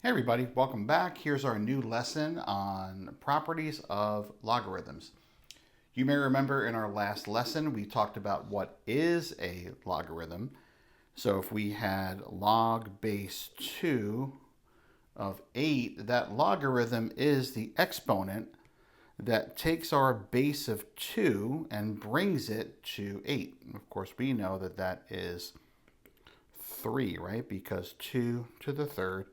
Hey everybody, welcome back. Here's our new lesson on properties of logarithms. You may remember in our last lesson we talked about what is a logarithm. So if we had log base 2 of 8, that logarithm is the exponent that takes our base of 2 and brings it to 8. And of course we know that that is 3, right? Because 2 to the third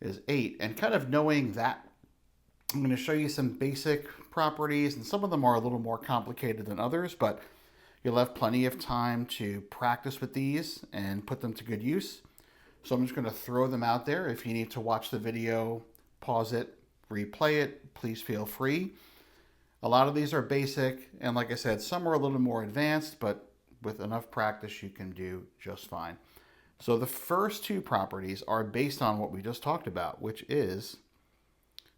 is 8. And kind of knowing that, I'm going to show you some basic properties, and some of them are a little more complicated than others, but you'll have plenty of time to practice with these and put them to good use. So I'm just going to throw them out there. If you need to watch the video, pause it, replay it, please feel free. A lot of these are basic, and like I said, some are a little more advanced, but with enough practice you can do just fine. So the first two properties are based on what we just talked about, which is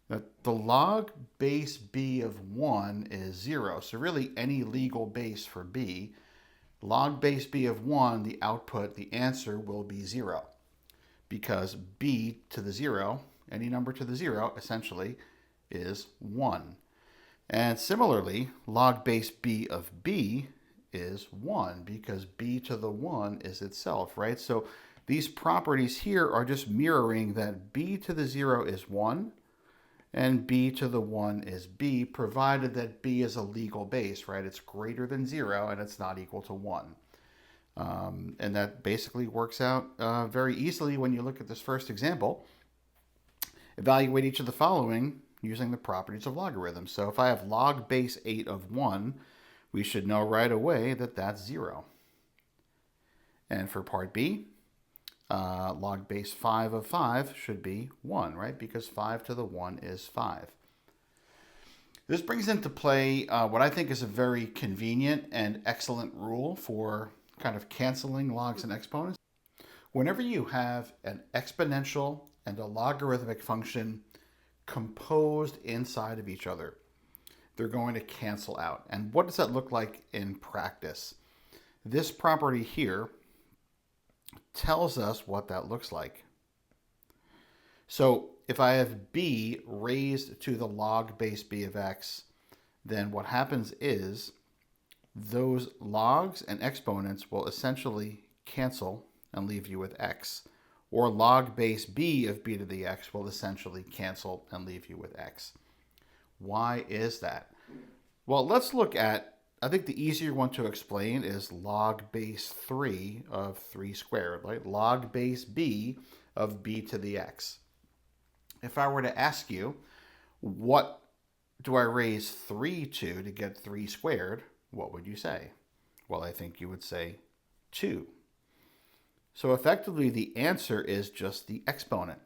that the log base b of 1 is 0. So really any legal base for b, log base b of 1, the output, the answer will be 0. Because b to the 0, any number to the 0, essentially, is 1. And similarly, log base b of b is 1, because b to the 1 is itself, right? So these properties here are just mirroring that b to the 0 is 1 and b to the 1 is b, provided that b is a legal base, right? It's greater than 0 and it's not equal to 1. And that basically works out very easily when you look at this first example. Evaluate each of the following using the properties of logarithms. So if I have log base 8 of 1, we should know right away that that's 0. And for part B, log base 5 of 5 should be 1, right? Because 5 to the 1 is 5. This brings into play what I think is a very convenient and excellent rule for kind of canceling logs and exponents. Whenever you have an exponential and a logarithmic function composed inside of each other, they're going to cancel out. And what does that look like in practice? This property here tells us what that looks like. So if I have b raised to the log base b of x, then what happens is those logs and exponents will essentially cancel and leave you with x. Or log base b of b to the x will essentially cancel and leave you with x. Why is that? Well, let's look at, I think the easier one to explain is log base 3 of 3 squared, right? Log base b of b to the x. If I were to ask you, what do I raise 3 to get 3 squared, what would you say? Well, I think you would say 2. So effectively, the answer is just the exponent.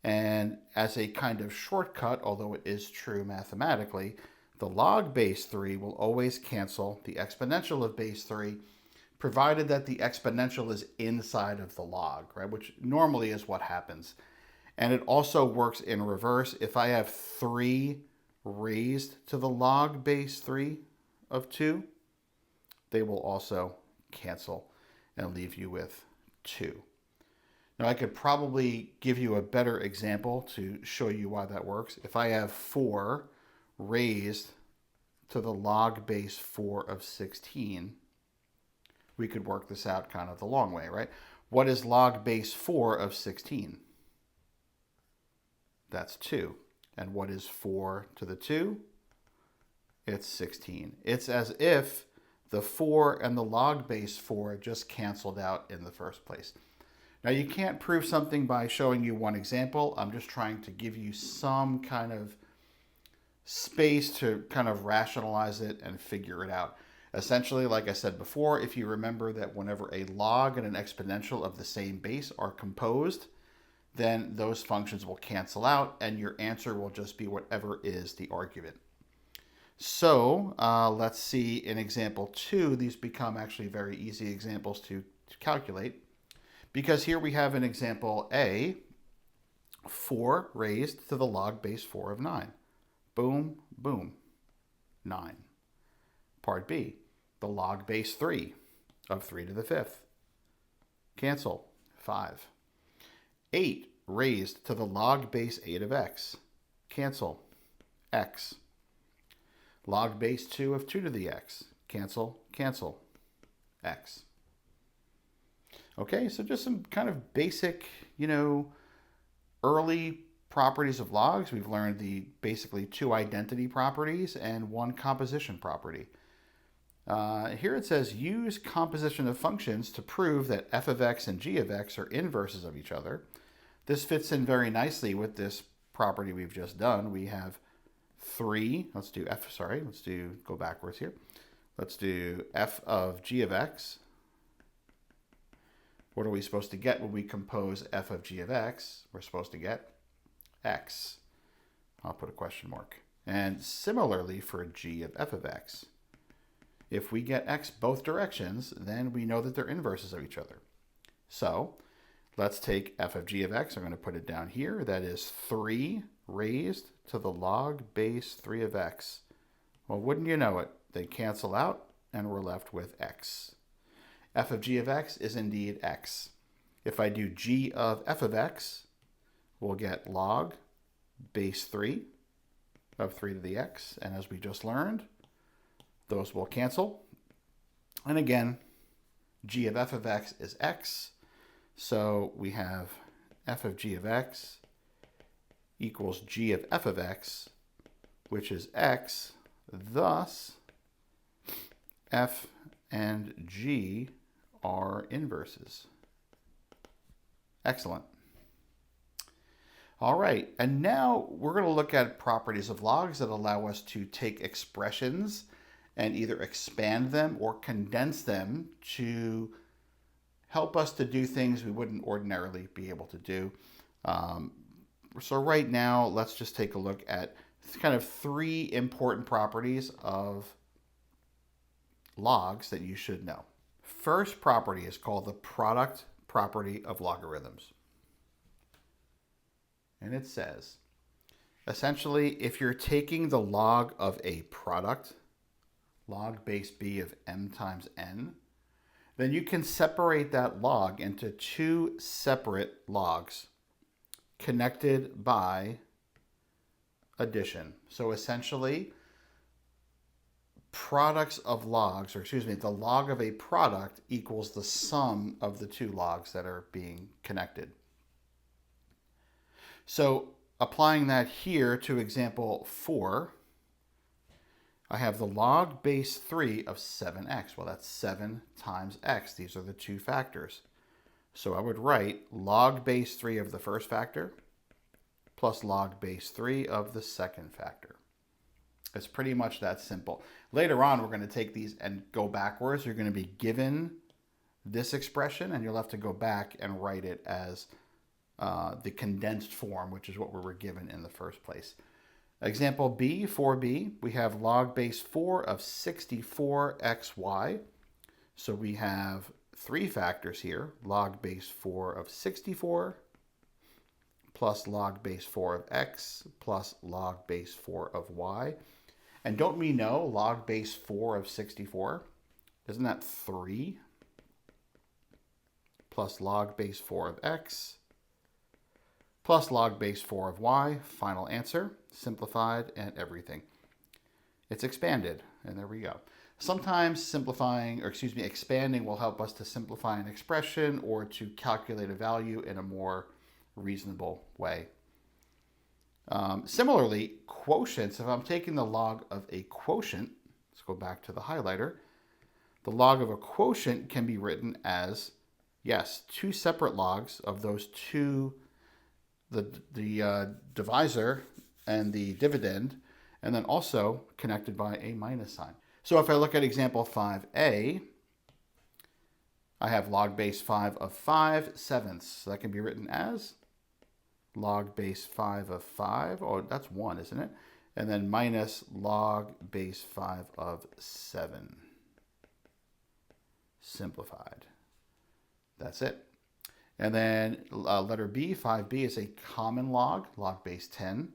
And as a kind of shortcut, although it is true mathematically, the log base 3 will always cancel the exponential of base 3, provided that the exponential is inside of the log, right? Which normally is what happens. And it also works in reverse. If I have 3 raised to the log base 3 of 2, they will also cancel and leave you with 2. Now I could probably give you a better example to show you why that works. If I have 4 raised to the log base 4 of 16, we could work this out kind of the long way, right? What is log base 4 of 16? That's 2. And what is 4 to the 2? It's 16. It's as if the 4 and the log base 4 just canceled out in the first place. Now you can't prove something by showing you one example. I'm just trying to give you some kind of space to kind of rationalize it and figure it out. Essentially, like I said before, if you remember that whenever a log and an exponential of the same base are composed, then those functions will cancel out and your answer will just be whatever is the argument. So let's see in example 2, these become actually very easy examples to calculate. Because here we have an example A, 4 raised to the log base 4 of 9. Boom, boom, 9. Part B, the log base 3 of 3 to the 5th. Cancel, 5. 8 raised to the log base 8 of x. Cancel. X. Log base 2 of 2 to the x. Cancel, cancel. X. Okay, so just some kind of basic, early properties of logs. We've learned the basically 2 identity properties and 1 composition property. Here it says use composition of functions to prove that f of x and g of x are inverses of each other. This fits in very nicely with this property we've just done. We have 3, go backwards here. Let's do f of g of x. What are we supposed to get when we compose f of g of x? We're supposed to get x. I'll put a question mark. And similarly for g of f of x. If we get x both directions, then we know that they're inverses of each other. So let's take f of g of x. I'm going to put it down here. That is 3 raised to the log base 3 of x. Well, wouldn't you know it? They cancel out, and we're left with x. F of g of x is indeed x. If I do g of f of x, we'll get log base 3 of 3 to the x. And as we just learned, those will cancel. And again, g of f of x is x. So we have f of g of x equals g of f of x, which is x. Thus, f and g are inverses. Excellent. All right, and now we're going to look at properties of logs that allow us to take expressions and either expand them or condense them to help us to do things we wouldn't ordinarily be able to do. So right now, let's just take a look at kind of 3 important properties of logs that you should know. First property is called the product property of logarithms. And it says, essentially, if you're taking the log of a product, log base b of m times n, then you can separate that log into 2 separate logs connected by addition. So essentially, products of logs, the log of a product equals the sum of the 2 logs that are being connected. So applying that here to example 4, I have the log base 3 of 7x. Well, that's 7 times x. These are the 2 factors. So I would write log base 3 of the first factor plus log base 3 of the second factor. It's pretty much that simple. Later on, we're going to take these and go backwards. You're going to be given this expression, and you'll have to go back and write it as the condensed form, which is what we were given in the first place. Example B, 4b, we have log base 4 of 64xy. So we have 3 factors here, log base 4 of 64 plus log base 4 of x plus log base 4 of y. And don't we know log base 4 of 64? Isn't that 3 plus log base 4 of x plus log base 4 of y? Final answer, simplified and everything. It's expanded, and there we go. Sometimes expanding will help us to simplify an expression or to calculate a value in a more reasonable way. Similarly, quotients, if I'm taking the log of a quotient, let's go back to the highlighter, the log of a quotient can be written as, yes, 2 separate logs of those 2, the divisor and the dividend, and then also connected by a minus sign. So if I look at example 5a, I have log base 5 of 5 sevenths. So that can be written as log base 5 of 5. Oh, that's 1, isn't it? And then minus log base 5 of 7. Simplified. That's it. And then letter B, 5b is a common log base 10.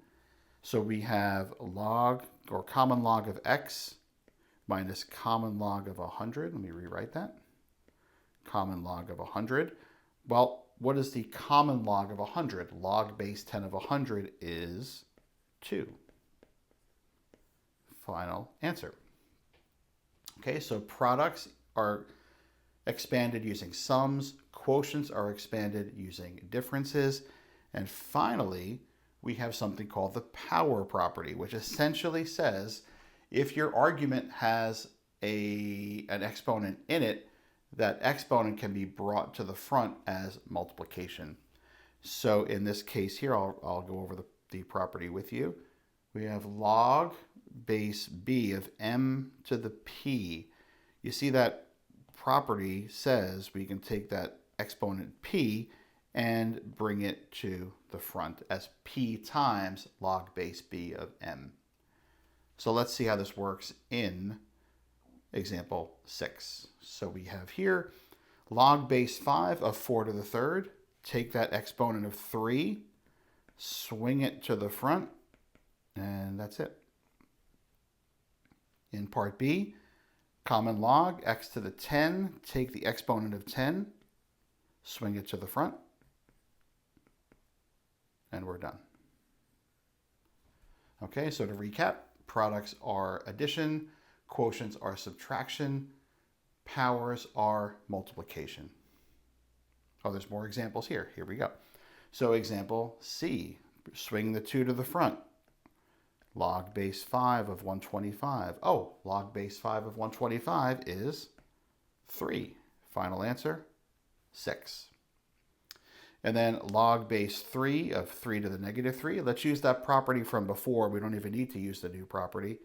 So we have log or common log of x minus common log of 100. Let me rewrite that. Common log of 100. Well, what is the common log of 100? Log base 10 of 100 is 2. Final answer. Okay, so products are expanded using sums, quotients are expanded using differences, and finally, we have something called the power property, which essentially says if your argument has an exponent in it, that exponent can be brought to the front as multiplication. So in this case here, I'll go over the property with you. We have log base b of m to the p. You see that property says we can take that exponent p and bring it to the front as p times log base b of m. So let's see how this works in example 6. So we have here log base 5 of 4 to the third. Take that exponent of 3, swing it to the front, and that's it. In part B, common log x to the 10. Take the exponent of 10, swing it to the front, and we're done. Okay, so to recap, products are addition, quotients are subtraction, powers are multiplication. Oh, there's more examples here. Here we go. So example C, swing the 2 to the front. Log base 5 of 125. Oh, log base 5 of 125 is 3. Final answer, 6. And then log base 3 of 3 to the negative 3. Let's use that property from before. We don't even need to use the new property.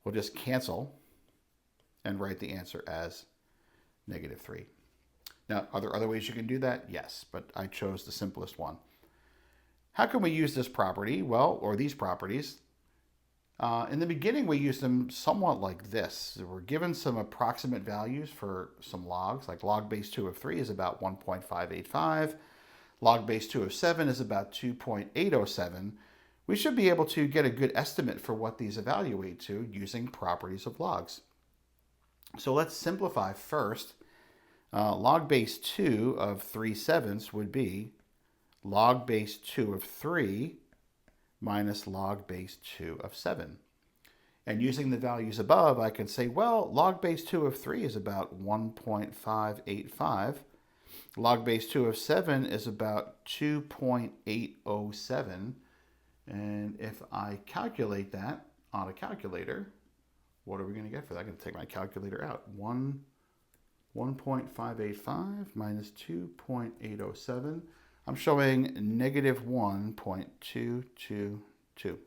We'll just cancel and write the answer as negative 3. Now, are there other ways you can do that? Yes, but I chose the simplest one. How can we use this property? Well, or these properties. In the beginning, we used them somewhat like this. We're given some approximate values for some logs, like log base 2 of 3 is about 1.585. Log base 2 of 7 is about 2.807. We should be able to get a good estimate for what these evaluate to using properties of logs. So let's simplify first. Log base 2 of 3/7 would be log base 2 of 3 minus log base 2 of 7. And using the values above, I can say, well, log base 2 of 3 is about 1.585. Log base 2 of 7 is about 2.807. And if I calculate that on a calculator, what are we going to get for that? I'm going to take my calculator out. 1.585 minus 2.807. I'm showing negative 1.222.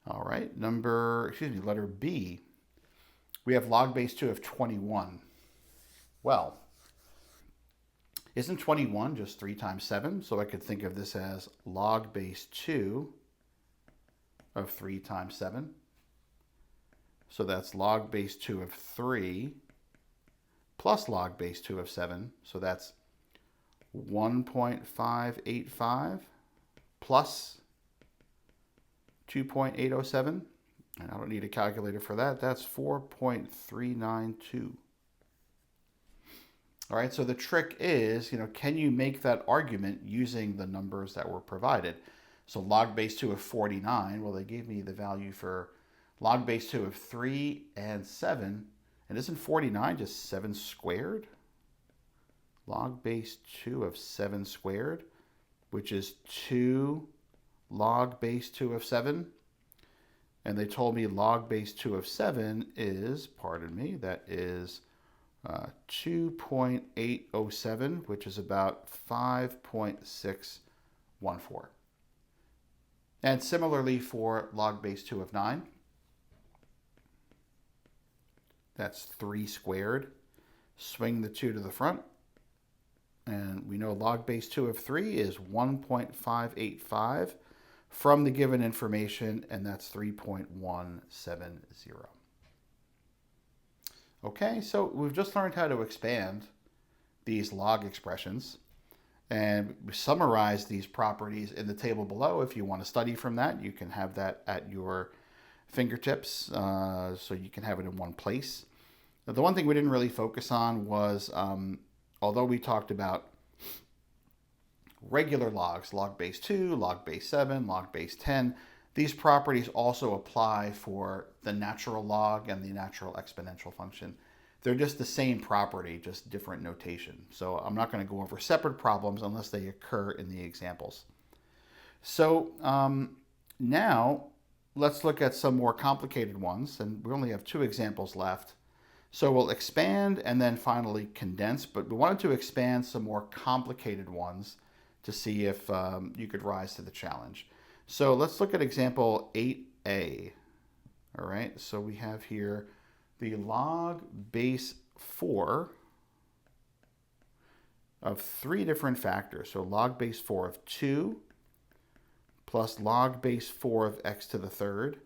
All right, letter B. We have log base 2 of 21. Well, isn't 21 just 3 times 7? So I could think of this as log base 2 of 3 times 7. So that's log base 2 of 3 plus log base 2 of 7. So that's 1.585 plus 2.807. And I don't need a calculator for that. That's 4.392. All right, so the trick is, can you make that argument using the numbers that were provided? So log base 2 of 49, well, they gave me the value for log base 2 of 3 and 7. And isn't 49 just 7 squared? Log base 2 of 7 squared, which is 2 log base 2 of 7. And they told me log base 2 of 7 is, that is 2.807, which is about 5.614. And similarly for log base 2 of 9, that's 3 squared. Swing the 2 to the front. And we know log base 2 of 3 is 1.585 from the given information, and that's 3.170. Okay, so we've just learned how to expand these log expressions, and we summarize these properties in the table below. If you want to study from that, you can have that at your fingertips, so you can have it in one place. Now, the one thing we didn't really focus on was, although we talked about regular logs, log base 2, log base 7, log base 10. These properties also apply for the natural log and the natural exponential function. They're just the same property, just different notation. So I'm not going to go over separate problems unless they occur in the examples. So now let's look at some more complicated ones, and we only have 2 examples left. So we'll expand and then finally condense, but we wanted to expand some more complicated ones to see if you could rise to the challenge. So let's look at example 8a. All right, so we have here the log base 4 of 3 different factors. So log base 4 of 2 plus log base 4 of x to the third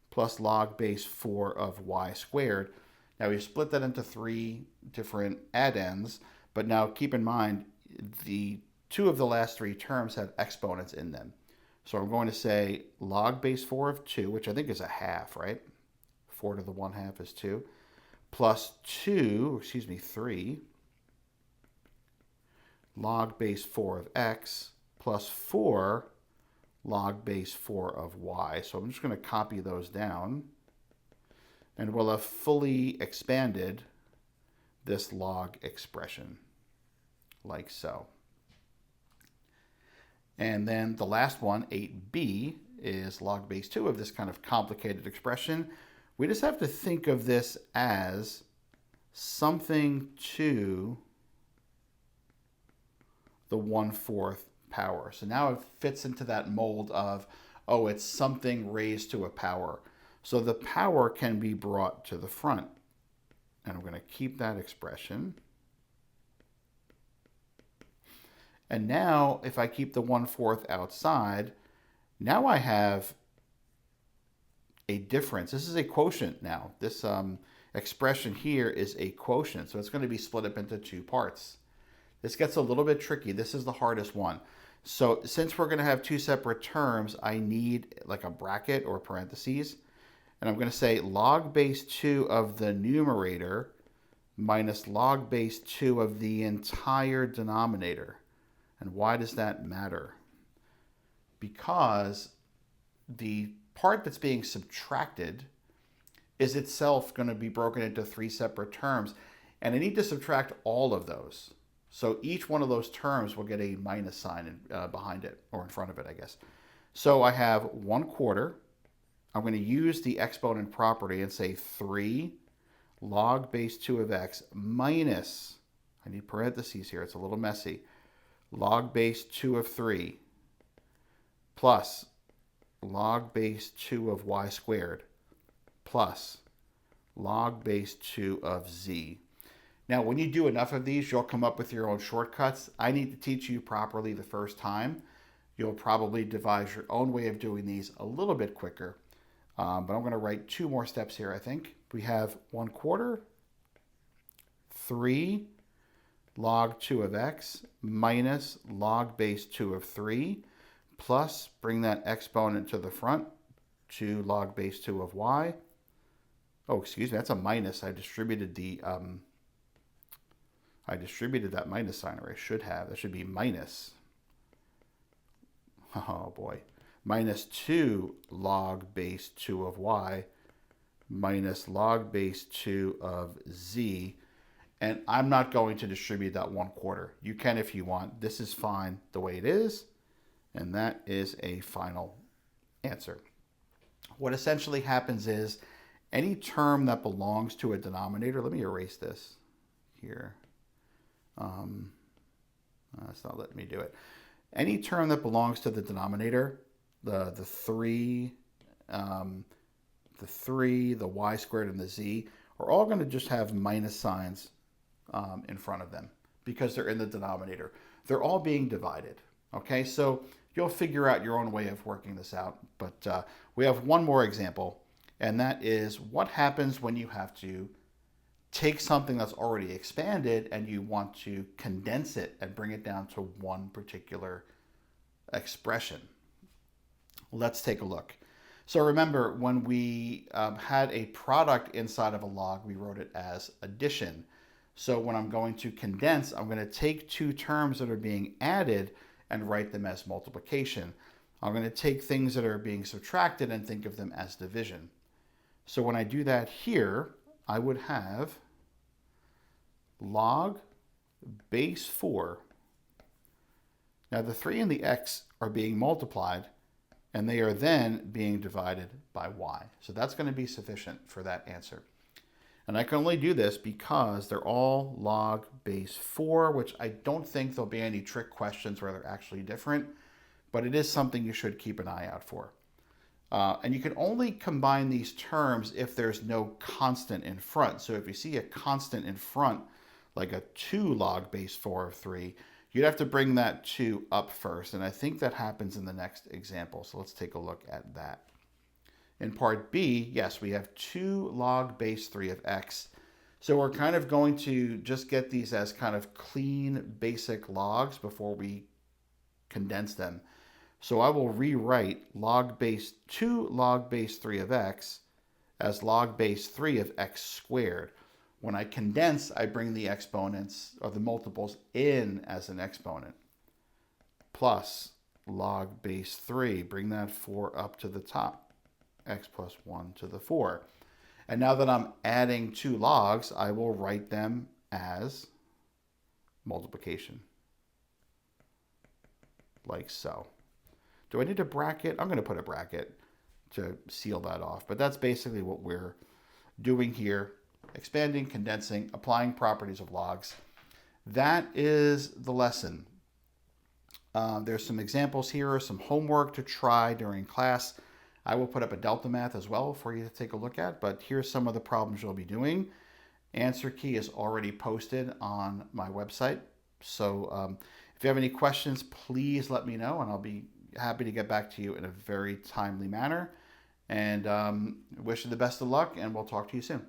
plus log base 4 of y squared. Now we split that into 3 different addends, but now keep in mind the 2 of the last 3 terms have exponents in them. So I'm going to say log base 4 of 2, which I think is a half, right? 4 to the 1/2 is 2, plus 3 log base 4 of x plus 4 log base 4 of y. So I'm just going to copy those down, and we'll have fully expanded this log expression, like so. And then the last one, 8b, is log base 2 of this kind of complicated expression. We just have to think of this as something to the 1/4 power. So now it fits into that mold of, oh, it's something raised to a power. So the power can be brought to the front. And I'm going to keep that expression. And now, if I keep the 1/4 outside, now I have a difference. This is a quotient now. This expression here is a quotient. So it's going to be split up into 2 parts. This gets a little bit tricky. This is the hardest one. So since we're going to have 2 separate terms, I need like a bracket or parentheses. And I'm going to say log base 2 of the numerator minus log base 2 of the entire denominator. And why does that matter? Because the part that's being subtracted is itself going to be broken into 3 separate terms. And I need to subtract all of those. So each one of those terms will get a minus sign behind it, or in front of it, I guess. So I have 1/4. I'm going to use the exponent property and say 3 log base 2 of x minus, I need parentheses here, it's a little messy, log base 2 of 3 plus log base 2 of y squared plus log base 2 of z. Now, when you do enough of these, you'll come up with your own shortcuts. I need to teach you properly the first time. You'll probably devise your own way of doing these a little bit quicker. But I'm going to write 2 more steps here, I think. We have 1/4, 3 log 2 of x minus log base 2 of 3 plus, bring that exponent to the front, 2 log base 2 of y. Oh, excuse me, that's a minus. I distributed that minus sign, or I should have. That should be minus. Oh boy. Minus 2 log base 2 of y minus log base 2 of z. And I'm not going to distribute that 1/4. You can if you want. This is fine the way it is. And that is a final answer. What essentially happens is any term that belongs to a denominator, let me erase this here. It's not letting me do it. Any term that belongs to the denominator, the 3, the y squared, and the z, are all going to just have minus signs in front of them because they're in the denominator. They're all being divided. Okay, so you'll figure out your own way of working this out. But we have one more example, and that is what happens when you have to take something that's already expanded and you want to condense it and bring it down to one particular expression. Let's take a look. So remember, when we had a product inside of a log, we wrote it as addition. So when I'm going to condense, I'm going to take two terms that are being added and write them as multiplication. I'm going to take things that are being subtracted and think of them as division. So when I do that here, I would have log base 4. Now the 3 and the x are being multiplied, and they are then being divided by y. So that's going to be sufficient for that answer. And I can only do this because they're all log base 4, which I don't think there'll be any trick questions where they're actually different, but it is something you should keep an eye out for. And you can only combine these terms if there's no constant in front. So if you see a constant in front, like a 2 log base 4 of 3, you'd have to bring that 2 up first. And I think that happens in the next example. So let's take a look at that. In part B, yes, we have 2 log base 3 of x. So we're kind of going to just get these as kind of clean basic logs before we condense them. So I will rewrite log base 2 log base 3 of x as log base 3 of x squared. When I condense, I bring the exponents or the multiples in as an exponent. Plus log base 3, bring that 4 up to the top. X plus 1 to the 4. And now that I'm adding 2 logs, I will write them as multiplication. Like so. Do I need a bracket? I'm going to put a bracket to seal that off. But that's basically what we're doing here. Expanding, condensing, applying properties of logs. That is the lesson. There's some examples here, some homework to try during class. I will put up a Delta Math as well for you to take a look at, but here's some of the problems you'll be doing. Answer key is already posted on my website. So if you have any questions, please let me know, and I'll be happy to get back to you in a very timely manner. And wish you the best of luck, and we'll talk to you soon.